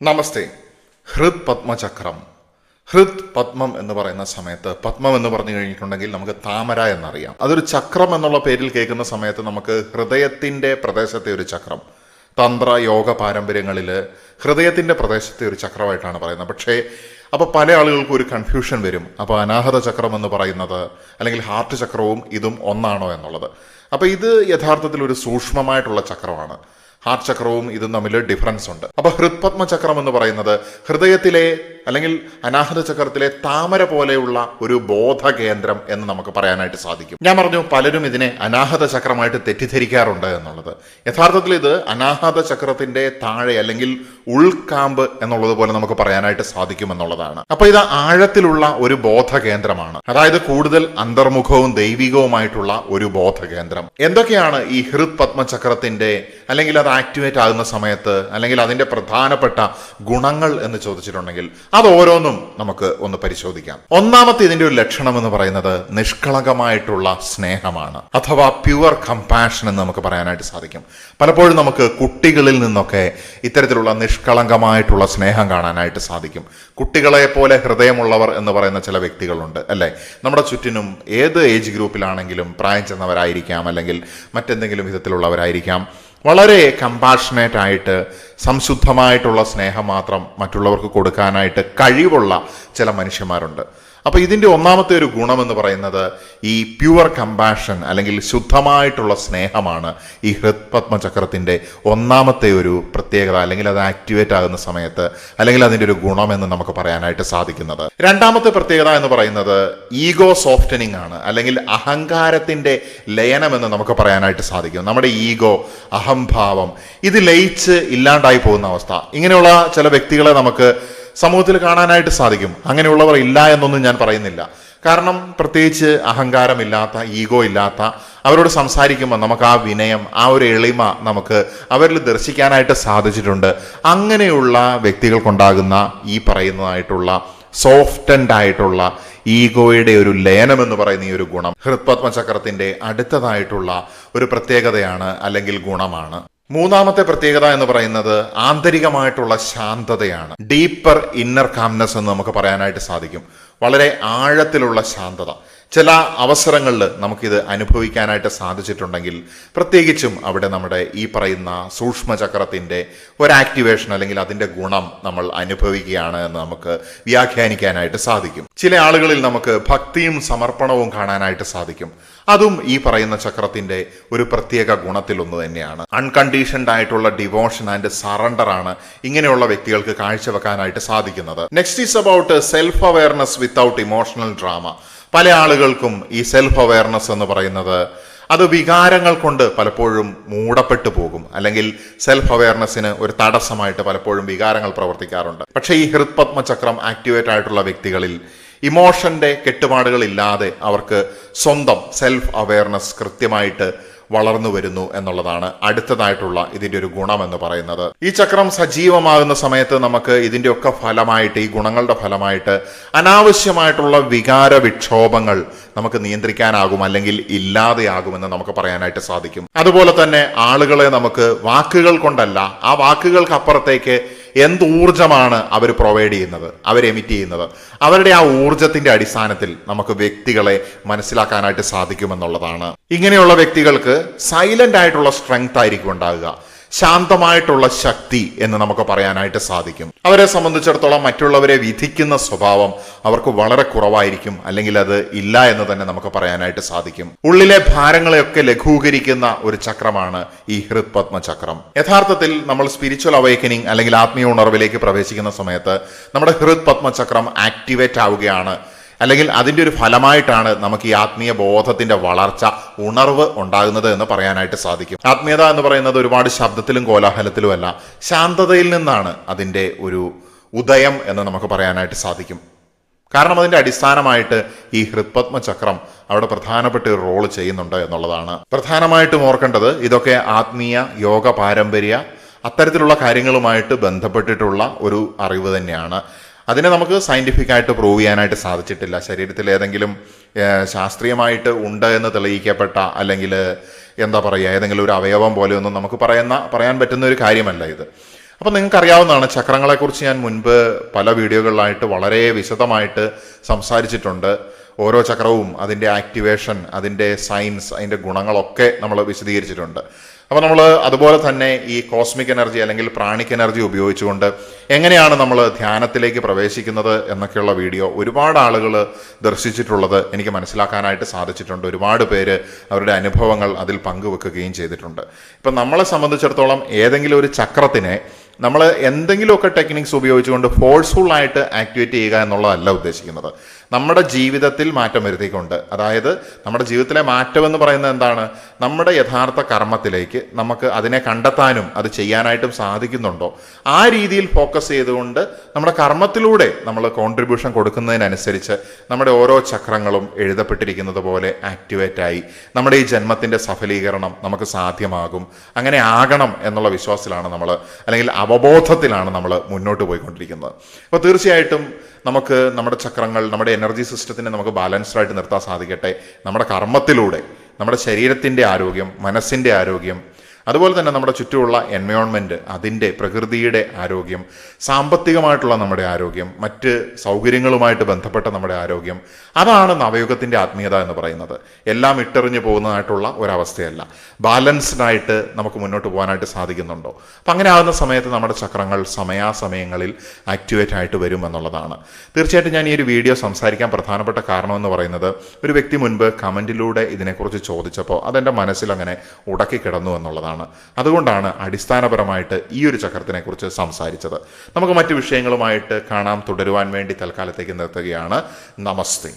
നമസ്തേ. ഹൃത് പത്മചക്രം. ഹൃത് പത്മം എന്ന് പറയുന്ന സമയത്ത്, പത്മം എന്ന് പറഞ്ഞു കഴിഞ്ഞിട്ടുണ്ടെങ്കിൽ നമുക്ക് താമര എന്നറിയാം. അതൊരു ചക്രം എന്നുള്ള പേരിൽ കേൾക്കുന്ന സമയത്ത് നമുക്ക് ഹൃദയത്തിന്റെ പ്രദേശത്തെ ഒരു ചക്രം, തന്ത്ര യോഗ പാരമ്പര്യങ്ങളിൽ ഹൃദയത്തിന്റെ പ്രദേശത്തെ ഒരു ചക്രമായിട്ടാണ് പറയുന്നത്. പക്ഷേ അപ്പോൾ പല ആളുകൾക്കും ഒരു കൺഫ്യൂഷൻ വരും. അപ്പോൾ അനാഹത ചക്രം എന്ന് പറയുന്നത് അല്ലെങ്കിൽ ഹാർട്ട് ചക്രവും ഇതും ഒന്നാണോ എന്നുള്ളത്. അപ്പോൾ ഇത് യഥാർത്ഥത്തിൽ ഒരു സൂക്ഷ്മമായിട്ടുള്ള ചക്രമാണ്. ഹാർട്ട് ചക്രവും ഇതും തമ്മിൽ ഡിഫറൻസ് ഉണ്ട്. അപ്പൊ ഹൃത്പത്മ ചക്രം എന്ന് പറയുന്നത് ഹൃദയത്തിലെ അല്ലെങ്കിൽ അനാഹത ചക്രത്തിലെ താമര പോലെയുള്ള ഒരു ബോധകേന്ദ്രം എന്ന് നമുക്ക് പറയാനായിട്ട് സാധിക്കും. ഞാൻ പറഞ്ഞു പലരും ഇതിനെ അനാഹത ചക്രമായിട്ട് തെറ്റിദ്ധരിക്കാറുണ്ട് എന്നുള്ളത്. യഥാർത്ഥത്തിൽ ഇത് അനാഹത ചക്രത്തിന്റെ താഴെ അല്ലെങ്കിൽ ഉൾക്കാമ്പ് എന്നുള്ളത് പോലെ നമുക്ക് പറയാനായിട്ട് സാധിക്കും എന്നുള്ളതാണ്. അപ്പൊ ഇത് ആഴത്തിലുള്ള ഒരു ബോധകേന്ദ്രമാണ്. അതായത് കൂടുതൽ അന്തർമുഖവും ദൈവികവുമായിട്ടുള്ള ഒരു ബോധകേന്ദ്രം. എന്തൊക്കെയാണ് ഈ ഹൃത് പത്മചക്രത്തിന്റെ അല്ലെങ്കിൽ അത് ആക്ടിവേറ്റ് ആകുന്ന സമയത്ത് അല്ലെങ്കിൽ അതിന്റെ പ്രധാനപ്പെട്ട ഗുണങ്ങൾ എന്ന് ചോദിച്ചിട്ടുണ്ടെങ്കിൽ അത് ഓരോന്നും നമുക്ക് ഒന്ന് പരിശോധിക്കാം. ഒന്നാമത്തെ ഇതിന്റെ ഒരു ലക്ഷണം എന്ന് പറയുന്നത് നിഷ്കളങ്കമായിട്ടുള്ള സ്നേഹമാണ്, അഥവാ പ്യുവർ കമ്പാഷൻ എന്ന് നമുക്ക് പറയാനായിട്ട് സാധിക്കും. പലപ്പോഴും നമുക്ക് കുട്ടികളിൽ നിന്നൊക്കെ ഇത്തരത്തിലുള്ള നിഷ്കളങ്കമായിട്ടുള്ള സ്നേഹം കാണാനായിട്ട് സാധിക്കും. കുട്ടികളെ പോലെ ഹൃദയമുള്ളവർ എന്ന് പറയുന്ന ചില വ്യക്തികളുണ്ട്, അല്ലേ? നമ്മുടെ ചുറ്റിനും ഏത് ഏജ് ഗ്രൂപ്പിലാണെങ്കിലും പ്രായം ചെന്നവരായിരിക്കാം, അല്ലെങ്കിൽ മറ്റെന്തെങ്കിലും വിധത്തിലുള്ളവരായിരിക്കാം, വളരെ കമ്പാഷനേറ്റ് ആയിട്ട് സംശുദ്ധമായിട്ടുള്ള സ്നേഹം മാത്രം മറ്റുള്ളവർക്ക് കൊടുക്കാനായിട്ട് കഴിവുള്ള ചില മനുഷ്യന്മാരുണ്ട്. അപ്പോൾ ഇതിൻ്റെ ഒന്നാമത്തെ ഒരു ഗുണമെന്ന് പറയുന്നത് ഈ പ്യുവർ കമ്പാഷൻ അല്ലെങ്കിൽ ശുദ്ധമായിട്ടുള്ള സ്നേഹമാണ് ഈ ഹൃത് പത്മചക്രത്തിൻ്റെ ഒന്നാമത്തെ ഒരു പ്രത്യേകത, അല്ലെങ്കിൽ അത് ആക്ടിവേറ്റ് ആകുന്ന സമയത്ത് അല്ലെങ്കിൽ അതിൻ്റെ ഒരു ഗുണമെന്ന് നമുക്ക് പറയാനായിട്ട് സാധിക്കുന്നത്. രണ്ടാമത്തെ പ്രത്യേകത എന്ന് പറയുന്നത് ഈഗോ സോഫ്റ്റനിങ് ആണ്, അല്ലെങ്കിൽ അഹങ്കാരത്തിൻ്റെ ലയനമെന്ന് നമുക്ക് പറയാനായിട്ട് സാധിക്കും. നമ്മുടെ ഈഗോ, അഹംഭാവം ഇത് ലയിച്ച് ഇല്ലാണ്ടായി പോകുന്ന അവസ്ഥ. ഇങ്ങനെയുള്ള ചില വ്യക്തികളെ നമുക്ക് സമൂഹത്തിൽ കാണാനായിട്ട് സാധിക്കും. അങ്ങനെയുള്ളവർ ഇല്ല എന്നൊന്നും ഞാൻ പറയുന്നില്ല. കാരണം പ്രത്യേകിച്ച് അഹങ്കാരമില്ലാത്ത, ഈഗോ ഇല്ലാത്ത അവരോട് സംസാരിക്കുമ്പോൾ നമുക്ക് ആ വിനയം, ആ ഒരു എളിമ നമുക്ക് അവരിൽ ദർശിക്കാനായിട്ട് സാധിച്ചിട്ടുണ്ട്. അങ്ങനെയുള്ള വ്യക്തികൾക്കുണ്ടാകുന്ന ഈ പറയുന്നതായിട്ടുള്ള സോഫ്റ്റൻഡ് ആയിട്ടുള്ള ഈഗോയുടെ ഒരു ലയനം എന്ന് പറയുന്ന ഈ ഒരു ഗുണം ഹൃത് പത്മചക്രത്തിന്റെ അടുത്തതായിട്ടുള്ള ഒരു പ്രത്യേകതയാണ് അല്ലെങ്കിൽ ഗുണമാണ്. മൂന്നാമത്തെ പ്രത്യേകത എന്ന് പറയുന്നത് ആന്തരികമായിട്ടുള്ള ശാന്തതയാണ്. ഡീപ്പർ ഇന്നർ കാംനെസ് എന്ന് നമുക്ക് പറയാനായിട്ട് സാധിക്കും. വളരെ ആഴത്തിലുള്ള ശാന്തത. ചില അവസരങ്ങളിൽ നമുക്കിത് അനുഭവിക്കാനായിട്ട് സാധിച്ചിട്ടുണ്ടെങ്കിൽ പ്രത്യേകിച്ചും അവിടെ നമ്മുടെ ഈ പറയുന്ന സൂക്ഷ്മചക്രത്തിൻ്റെ ഒരു ആക്ടിവേഷൻ അല്ലെങ്കിൽ അതിൻ്റെ ഗുണം നമ്മൾ അനുഭവിക്കുകയാണ് എന്ന് നമുക്ക് വ്യാഖ്യാനിക്കാനായിട്ട് സാധിക്കും. ചില ആളുകളിൽ നമുക്ക് ഭക്തിയും സമർപ്പണവും കാണാനായിട്ട് സാധിക്കും. അതും ഈ പറയുന്ന ചക്രത്തിന്റെ ഒരു പ്രത്യേക ഗുണത്തിലൊന്ന് തന്നെയാണ്. അൺകണ്ടീഷൻഡ് ആയിട്ടുള്ള ഡിവോഷൻ ആൻഡ് സറണ്ടർ ആണ് ഇങ്ങനെയുള്ള വ്യക്തികൾക്ക് കാഴ്ചവെക്കാനായിട്ട് സാധിക്കുന്നത്. Next is about self awareness without emotional drama. പല ആളുകൾക്കും ഈ സെൽഫ് അവെയർനെസ് എന്ന് പറയുന്നത് അത് വികാരങ്ങൾ കൊണ്ട് പലപ്പോഴും മൂടപ്പെട്ടു പോകും, അല്ലെങ്കിൽ സെൽഫ് അവെയർനെസ്സിന് ഒരു തടസ്സമായിട്ട് പലപ്പോഴും വികാരങ്ങൾ പ്രവർത്തിക്കാറുണ്ട്. പക്ഷേ ഈ ഹൃത് പത്മചക്രം ആക്ടിവേറ്റ് ആയിട്ടുള്ള വ്യക്തികളിൽ ഇമോഷന്റെ കെട്ടുപാടുകളില്ലാതെ അവർക്ക് സ്വന്തം സെൽഫ് അവെയർനെസ് കൃത്യമായിട്ട് വളർന്നു വരുന്നു എന്നുള്ളതാണ് അടുത്തതായിട്ടുള്ള ഇതിന്റെ ഒരു ഗുണം എന്ന് പറയുന്നത്. ഈ ചക്രം സജീവമാകുന്ന സമയത്ത് നമുക്ക് ഇതിന്റെ ഒക്കെ ഫലമായിട്ട്, ഈ ഗുണങ്ങളുടെ ഫലമായിട്ട് അനാവശ്യമായിട്ടുള്ള വികാര വിക്ഷോഭങ്ങൾ നമുക്ക് നിയന്ത്രിക്കാനാകും, അല്ലെങ്കിൽ ഇല്ലാതെയാകുമെന്ന് നമുക്ക് പറയാനായിട്ട് സാധിക്കും. അതുപോലെ തന്നെ ആളുകളെ നമുക്ക് വാക്കുകൾ കൊണ്ടല്ല, ആ വാക്കുകൾക്ക് അപ്പുറത്തേക്ക് എന്ത് ഊർജമാണ് അവർ പ്രൊവൈഡ് ചെയ്യുന്നത്, അവർ എമിറ്റ് ചെയ്യുന്നത്, അവരുടെ ആ ഊർജത്തിന്റെ അടിസ്ഥാനത്തിൽ നമുക്ക് വ്യക്തികളെ മനസ്സിലാക്കാനായിട്ട് സാധിക്കുമെന്നുള്ളതാണ്. ഇങ്ങനെയുള്ള വ്യക്തികൾക്ക് സൈലന്റ് ആയിട്ടുള്ള സ്ട്രെങ്ത് ആയിരിക്കും ഉണ്ടാകുക, ശാന്തമായിട്ടുള്ള ശക്തി എന്ന് നമുക്ക് പറയാനായിട്ട് സാധിക്കും. അവരെ സംബന്ധിച്ചിടത്തോളം മറ്റുള്ളവരെ വിധിക്കുന്ന സ്വഭാവം അവർക്ക് വളരെ കുറവായിരിക്കും, അല്ലെങ്കിൽ അത് ഇല്ല എന്ന് തന്നെ നമുക്ക് പറയാനായിട്ട് സാധിക്കും. ഉള്ളിലെ ഭാരങ്ങളെയൊക്കെ ലഘൂകരിക്കുന്ന ഒരു ചക്രമാണ് ഈ ഹൃത് പത്മചക്രം. യഥാർത്ഥത്തിൽ നമ്മൾ സ്പിരിച്വൽ അവൈക്കനിങ് അല്ലെങ്കിൽ ആത്മീയ ഉണർവിലേക്ക് പ്രവേശിക്കുന്ന സമയത്ത് നമ്മുടെ ഹൃത് പത്മചക്രം ആക്ടിവേറ്റ് ആവുകയാണ്, അല്ലെങ്കിൽ അതിൻ്റെ ഒരു ഫലമായിട്ടാണ് നമുക്ക് ഈ ആത്മീയ ബോധത്തിന്റെ വളർച്ച, ഉണർവ് ഉണ്ടാകുന്നത് എന്ന് പറയാനായിട്ട് സാധിക്കും. ആത്മീയത എന്ന് പറയുന്നത് ഒരുപാട് ശബ്ദത്തിലും കോലാഹലത്തിലുമല്ല, ശാന്തതയിൽ നിന്നാണ് അതിൻ്റെ ഒരു ഉദയം എന്ന് നമുക്ക് പറയാനായിട്ട് സാധിക്കും. കാരണം അതിൻ്റെ അടിസ്ഥാനമായിട്ട് ഈ ഹൃത് പത്മചക്രം അവിടെ പ്രധാനപ്പെട്ട ഒരു റോള് ചെയ്യുന്നുണ്ട് എന്നുള്ളതാണ്. പ്രധാനമായിട്ടും ഓർക്കേണ്ടത് ഇതൊക്കെ ആത്മീയ യോഗ പാരമ്പര്യ അത്തരത്തിലുള്ള കാര്യങ്ങളുമായിട്ട് ബന്ധപ്പെട്ടിട്ടുള്ള ഒരു അറിവ് തന്നെയാണ്. അതിനെ നമുക്ക് സയന്റിഫിക് ആയിട്ട് പ്രൂവ് ചെയ്യാനായിട്ട് സാധിച്ചിട്ടില്ല. ശരീരത്തിൽ ഏതെങ്കിലും ശാസ്ത്രീയമായിട്ട് ഉണ്ട് എന്ന് തെളിയിക്കപ്പെട്ട, അല്ലെങ്കിൽ എന്താ പറയുക, ഏതെങ്കിലും ഒരു അവയവം പോലെയൊന്നും നമുക്ക് പറയാൻ പറ്റുന്ന ഒരു കാര്യമല്ല ഇത്. അപ്പം നിങ്ങൾക്കറിയാവുന്നതാണ്, ചക്രങ്ങളെക്കുറിച്ച് ഞാൻ മുൻപ് പല വീഡിയോകളിലായിട്ട് വളരെ വിശദമായിട്ട് സംസാരിച്ചിട്ടുണ്ട്. ഓരോ ചക്രവും അതിൻ്റെ ആക്ടിവേഷൻ, അതിൻ്റെ സയൻസ്, അതിൻ്റെ ഗുണങ്ങളൊക്കെ നമ്മൾ വിശദീകരിച്ചിട്ടുണ്ട്. അപ്പോൾ നമ്മൾ അതുപോലെ തന്നെ ഈ കോസ്മിക് എനർജി അല്ലെങ്കിൽ പ്രാണിക് എനർജി ഉപയോഗിച്ചുകൊണ്ട് എങ്ങനെയാണ് നമ്മൾ ധ്യാനത്തിലേക്ക് പ്രവേശിക്കുന്നത് എന്നൊക്കെയുള്ള വീഡിയോ ഒരുപാട് ആളുകൾ ദർശിച്ചിട്ടുള്ളത് എനിക്ക് മനസ്സിലാക്കാനായിട്ട് സാധിച്ചിട്ടുണ്ട്. ഒരുപാട് പേര് അവരുടെ അനുഭവങ്ങൾ അതിൽ പങ്കുവെക്കുകയും ചെയ്തിട്ടുണ്ട്. ഇപ്പം നമ്മളെ സംബന്ധിച്ചിടത്തോളം ഏതെങ്കിലും ഒരു ചക്രത്തിനെ നമ്മൾ എന്തെങ്കിലുമൊക്കെ ടെക്നിക്സ് ഉപയോഗിച്ചുകൊണ്ട് ഫോഴ്സ്ഫുള്ളായിട്ട് ആക്ടിവേറ്റ് ചെയ്യുക എന്നുള്ളതല്ല ഉദ്ദേശിക്കുന്നത്. നമ്മുടെ ജീവിതത്തിൽ മാറ്റം വരുത്തിക്കൊണ്ട്, അതായത് നമ്മുടെ ജീവിതത്തിലെ മാറ്റം എന്ന് പറയുന്നത് എന്താണ്, നമ്മുടെ യഥാർത്ഥ കർമ്മത്തിലേക്ക് നമുക്ക് അതിനെ കണ്ടെത്താനും അത് ചെയ്യാനായിട്ടും സാധിക്കുന്നുണ്ടോ, ആ രീതിയിൽ ഫോക്കസ് ചെയ്തുകൊണ്ട് നമ്മുടെ കർമ്മത്തിലൂടെ നമ്മൾ കോൺട്രിബ്യൂഷൻ കൊടുക്കുന്നതിനനുസരിച്ച് നമ്മുടെ ഓരോ ചക്രങ്ങളും എഴുതപ്പെട്ടിരിക്കുന്നത് പോലെ ആക്ടിവേറ്റായി നമ്മുടെ ഈ ജന്മത്തിൻ്റെ സഫലീകരണം നമുക്ക് സാധ്യമാകും. അങ്ങനെ ആകണം എന്നുള്ള വിശ്വാസത്തിലാണ് നമ്മൾ, അല്ലെങ്കിൽ അവബോധത്തിലാണ് നമ്മൾ മുന്നോട്ട് പോയിക്കൊണ്ടിരിക്കുന്നത്. അപ്പോൾ തീർച്ചയായിട്ടും നമുക്ക് നമ്മുടെ ചക്രങ്ങൾ, നമ്മുടെ എനർജി സിസ്റ്റത്തിനെ നമുക്ക് ബാലൻസ്ഡ് ആയിട്ട് നിർത്താൻ സാധിക്കട്ടെ. നമ്മുടെ കർമ്മത്തിലൂടെ നമ്മുടെ ശരീരത്തിൻ്റെ ആരോഗ്യം, മനസ്സിൻ്റെ ആരോഗ്യം, അതുപോലെ തന്നെ നമ്മുടെ ചുറ്റുമുള്ള എൻവയോൺമെൻറ്റ്, അതിൻ്റെ പ്രകൃതിയുടെ ആരോഗ്യം, സാമ്പത്തികമായിട്ടുള്ള നമ്മുടെ ആരോഗ്യം, മറ്റ് സൗകര്യങ്ങളുമായിട്ട് ബന്ധപ്പെട്ട നമ്മുടെ ആരോഗ്യം, അതാണ് നവയുഗത്തിൻ്റെ ആത്മീയത എന്ന് പറയുന്നത്. എല്ലാം ഇട്ടെറിഞ്ഞു പോകുന്നതായിട്ടുള്ള ഒരവസ്ഥയല്ല. ബാലൻസ്ഡായിട്ട് നമുക്ക് മുന്നോട്ട് പോകാനായിട്ട് സാധിക്കുന്നുണ്ടോ? അപ്പം അങ്ങനെ ആകുന്ന സമയത്ത് നമ്മുടെ ചക്രങ്ങൾ സമയാസമയങ്ങളിൽ ആക്ടിവേറ്റ് ആയിട്ട് വരും എന്നുള്ളതാണ്. തീർച്ചയായിട്ടും ഞാൻ ഈ ഒരു വീഡിയോ സംസാരിക്കാൻ പ്രധാനപ്പെട്ട കാരണമെന്ന് പറയുന്നത്, ഒരു വ്യക്തി മുൻപ് കമൻറ്റിലൂടെ ഇതിനെക്കുറിച്ച് ചോദിച്ചപ്പോൾ അതെൻ്റെ മനസ്സിൽ അങ്ങനെ ഉടക്കി കിടന്നു എന്നുള്ളതാണ്. അതുകൊണ്ടാണ് അടിസ്ഥാനപരമായിട്ട് ഈ ഒരു ചക്രത്തിനെ കുറിച്ച് സംസാരിച്ചത്. നമുക്ക് മറ്റു വിഷയങ്ങളുമായിട്ട് കാണാം. തുടരുവാൻ വേണ്ടി തൽക്കാലത്തേക്ക് നിർത്തുകയാണ്. നമസ്തേ.